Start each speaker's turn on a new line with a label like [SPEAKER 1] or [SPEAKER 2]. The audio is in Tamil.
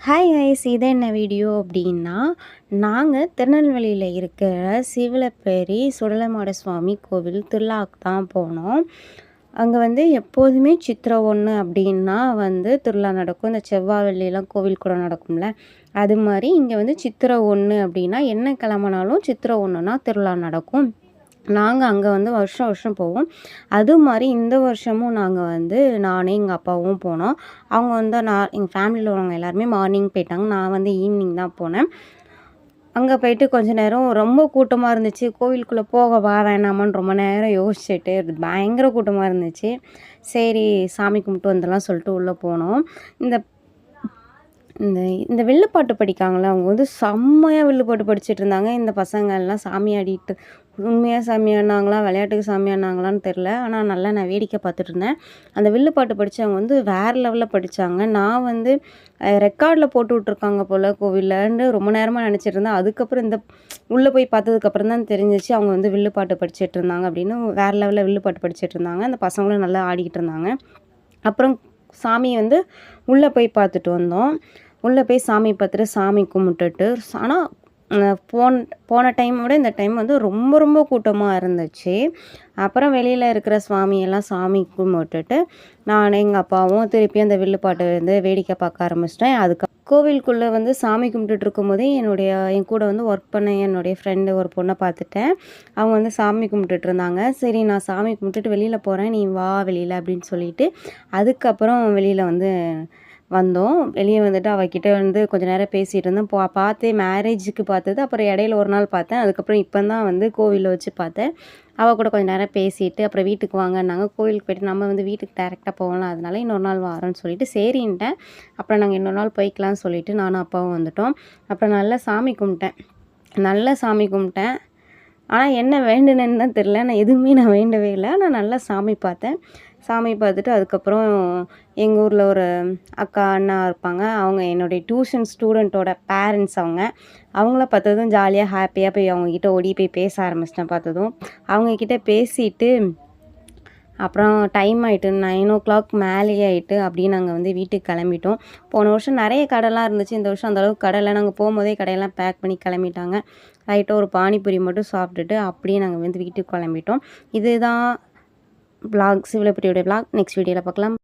[SPEAKER 1] ஹாய் கைஸ், இது என்ன வீடியோ அப்படின்னா, நாங்கள் திருநெல்வேலியில் இருக்கிற சீவலப்பேரி சுடலமாட சுவாமி கோவில் திருவிழாவுக்கு தான் போனோம். அங்கே வந்து எப்போதுமே சித்திரை 1 அப்படின்னா திருவிழா நடக்கும். இந்த செவ்வாய் வெள்ளியெல்லாம் கோவில் கூட நடக்கும்ல, அது மாதிரி இங்கே வந்து சித்திரை 1 அப்படின்னா என்ன கிழமனாலும் சித்திரை 1னா திருவிழா நடக்கும். நாங்கள் அங்கே வந்து வருஷம் வருஷம் போவோம். அது மாதிரி இந்த வருஷமும் நாங்கள் நானே எங்கள் அப்பாவும் போனோம். அவங்க எங்கள் ஃபேமிலியில் உள்ளவங்க எல்லாருமே மார்னிங் போயிட்டாங்க. நான் வந்து ஈவினிங் தான் போனேன். அங்கே போயிட்டு கொஞ்ச நேரம் ரொம்ப கூட்டமாக இருந்துச்சு. கோவிலுக்குள்ளே போகவா வேணாமான்னு ரொம்ப நேரம் யோசிச்சுட்டு பயங்கர கூட்டமாக இருந்துச்சு. சரி சாமி கும்பிட்டு வந்துடலாம் சொல்லிட்டு உள்ளே போனோம். இந்த இந்த இந்த வில்லுப்பாட்டு படிக்காங்கள, அவங்க செம்மையாக வில்லுப்பாட்டு படிச்சுட்டு இருந்தாங்க. இந்த பசங்கள்லாம் சாமி ஆடிட்டு உண்மையாக சாமி ஆடினாங்களா, விளையாட்டுக்கு சாமி ஆடினாங்களான்னு தெரில. ஆனால் நல்லா நான் வேடிக்கை பார்த்துட்டு இருந்தேன். அந்த வில்லுப்பாட்டு படித்தவங்க வேறு லெவலில் படித்தாங்க. நான் ரெக்கார்டில் போட்டு விட்ருக்காங்க போல் கோவில்லன்னு ரொம்ப நேரமாக நினச்சிட்டு இருந்தேன். அதுக்கப்புறம் உள்ளே போய் பார்த்ததுக்கப்புறம் தான் தெரிஞ்சிச்சு அவங்க வில்லுப்பாட்டு படிச்சுட்டு இருந்தாங்க அப்படின்னு. வேறு லெவலில் வில்லுப்பாட்டு படிச்சுட்டு இருந்தாங்க. அந்த பசங்களும் நல்லா ஆடிக்கிட்டு இருந்தாங்க. அப்புறம் சாமி உள்ளே போய் பார்த்துட்டு வந்தோம். உள்ளே போய் சாமி பார்த்துட்டு சாமி கும்பிட்டுட்டு, ஆனால் போன டைமை விட இந்த டைம் ரொம்ப ரொம்ப கூட்டமாக இருந்துச்சு. அப்புறம் வெளியில் இருக்கிற சுவாமியெல்லாம் சாமி கும்பிட்டுட்டு நான் எங்கள் அப்பாவும் திருப்பி அந்த வில்லுப்பாட்டு வேடிக்கை பார்க்க ஆரம்பிச்சிட்டேன். அதுக்கு கோவிலுக்குள்ளே சாமி கும்பிட்டுட்டு இருக்கும்போதே என் கூட ஒர்க் பண்ண என்னுடைய ஃப்ரெண்டு ஒரு பொண்ணை பார்த்துட்டேன். அவங்க சாமி கும்பிட்டுட்டு இருந்தாங்க. சரி நான் சாமி கும்பிட்டுட்டு வெளியில் போகிறேன், நீ வா வெளியில் அப்படின்னு சொல்லிட்டு அதுக்கப்புறம் வெளியில் வந்தோம். வெளியே வந்துட்டு அவகிட்ட கொஞ்சம் நேரம் பேசிகிட்டு இருந்தேன். பார்த்தேன் மேரேஜுக்கு பார்த்தது. அப்புறம் இடையில ஒரு நாள் பார்த்தேன். அதுக்கப்புறம் இப்போ தான் கோவிலில் வச்சு பார்த்தேன். அவள் கூட கொஞ்சம் நேரம் பேசிட்டு அப்புறம் வீட்டுக்கு வாங்கன்னாங்க. கோவிலுக்கு போய்ட்டு நம்ம வீட்டுக்கு டேரெக்டாக போகலாம், அதனால இன்னொரு நாள் வரோன்னு சொல்லிட்டு சரின்ட்டேன். அப்புறம் நாங்கள் இன்னொரு நாள் போய்க்கலாம்னு சொல்லிட்டு நானும் அப்பாவும் வந்துட்டோம். அப்புறம் நல்லா சாமி கும்பிட்டேன். ஆனால் என்ன வேண்டுனேன்னு தான் தெரில. நான் எதுவுமே வேண்டவே இல்லை. நான் நல்லா சாமி பார்த்தேன். சாமி பார்த்துட்டு அதுக்கப்புறம் எங்கள் ஊரில் ஒரு அக்கா அண்ணா இருப்பாங்க. அவங்க என்னுடைய டியூஷன் ஸ்டூடெண்ட்டோட பேரண்ட்ஸ். அவங்கள பார்த்ததும் ஜாலியாக ஹாப்பியாக போய் அவங்கக்கிட்ட ஓடி போய் பேச ஆரம்பிச்சிட்டேன். பார்த்ததும் அவங்கக்கிட்ட பேசிட்டு அப்புறம் டைம் ஆகிட்டு 9 மேலேயே ஆகிட்டு அப்படியே நாங்கள் வீட்டுக்கு கிளம்பிட்டோம். போன வருஷம் நிறைய கடைலாம் இருந்துச்சு. இந்த வருஷம் அந்தளவுக்கு கடை இல்லை. நாங்கள் போகும்போதே கடையெல்லாம் பேக் பண்ணி கிளம்பிட்டாங்க. லைட்டாக ஒரு பானிபூரி மட்டும் சாப்பிட்டுட்டு அப்படியே நாங்கள் வீட்டுக்கு கிளம்பிட்டோம். இதுதான் விலாக், சிவலப்பேரியோட விலாக். நெக்ஸ்ட் வீடியோவில் பார்க்கலாம்.